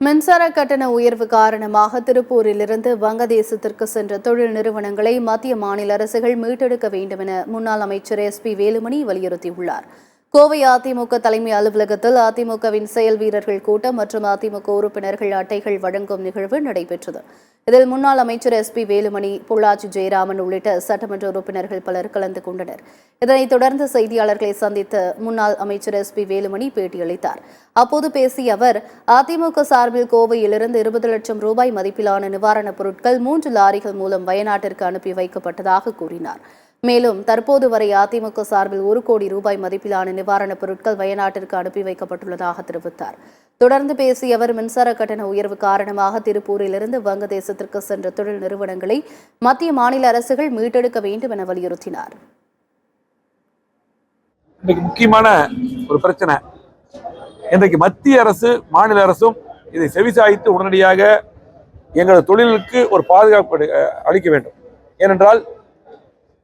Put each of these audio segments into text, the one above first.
மின்சார கட்டண உயர்வு காரணமாக திருப்பூரிலிருந்து வங்கதேசத்திற்கு சென்ற தொழில் நிறுவனங்களை மத்திய மாநில அரசுகள் மீட்டெடுக்க வேண்டும் என முன்னாள் அமைச்சர் SP வேலுமணி வலியுறுத்தியுள்ளார். கோவை அதிமுக தலைமை அலுவலகத்தில் அதிமுகவின் செயல் வீரர்கள் கூட்டம் மற்றும் அதிமுக உறுப்பினர்கள் அட்டைகள் வழங்கும் நிகழ்வு நடைபெற்றது. இதில் முன்னாள் அமைச்சர் SP வேலுமணி, பொள்ளாச்சி ஜெயராமன் உள்ளிட்ட சட்டமன்ற உறுப்பினர்கள் பலர் கலந்து கொண்டனர். இதனைத் தொடர்ந்து செய்தியாளர்களை சந்தித்த முன்னாள் அமைச்சர் SP வேலுமணி பேட்டியளித்தார். அப்போது பேசிய அவர், அதிமுக சார்பில் கோவையிலிருந்து 20 லட்சம் ரூபாய் மதிப்பிலான நிவாரணப் பொருட்கள் 3 லாரிகள் மூலம் வயநாட்டிற்கு அனுப்பி வைக்கப்பட்டதாக கூறினார். மேலும் தற்போது வரை அதிமுக சார்பில் 1 கோடி ரூபாய் மதிப்பிலான நிவாரணப் பொருட்கள் வயநாட்டிற்கு அனுப்பி வைக்கப்பட்டுள்ளதாக தெரிவித்தார். தொடர்ந்து பேசிய அவர், மின்சார கட்டண உயர்வு காரணமாக திருப்பூரிலிருந்து வங்கதேசத்திற்கு சென்ற தொழில் நிறுவனங்களை மத்திய மாநில அரசுகள் மீட்டெடுக்க வேண்டும் என வலியுறுத்தினார். முக்கியமான ஒரு பிரச்சனை, இன்றைக்கு மத்திய அரசு மாநில அரசும் இதை செவிசாய்த்து உடனடியாக எங்களது தொழிலுக்கு ஒரு பாதுகாப்பு அளிக்க வேண்டும். ஏனென்றால்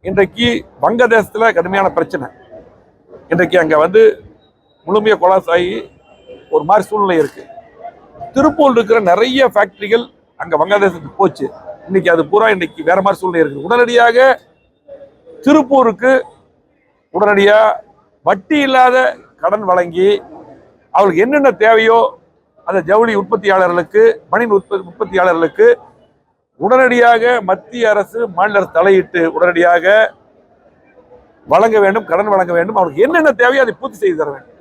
இன்றைக்கு வங்கதேசத்தில் கடுமையான பிரச்சனை. இன்றைக்கு அங்கே முழுமையாக கொலாப்ஸ் ஆகி ஒரு மாதிரி சூழ்நிலை இருக்கு. திருப்பூர் இருக்கிற நிறைய ஃபேக்டரிகள் அங்கே வங்கதேசத்துக்கு போச்சு. இன்னைக்கு அது பூரா இன்னைக்கு வேற மாதிரி சூழ்நிலை இருக்கு. உடனடியாக திருப்பூருக்கு உடனடியாக வட்டி இல்லாத கடன் வழங்கி அவங்களுக்கு என்னென்ன தேவையோ அந்த ஜவுளி உற்பத்தியாளர்களுக்கு, மணின் உற்பத்தியாளர்களுக்கு உடனடியாக மத்திய அரசு மாநில அரசு தலையிட்டு உடனடியாக வழங்க வேண்டும், கடன் வழங்க வேண்டும். அவருக்கு என்னென்ன தேவையோ அதை பூர்த்தி செய்து தர வேண்டும்.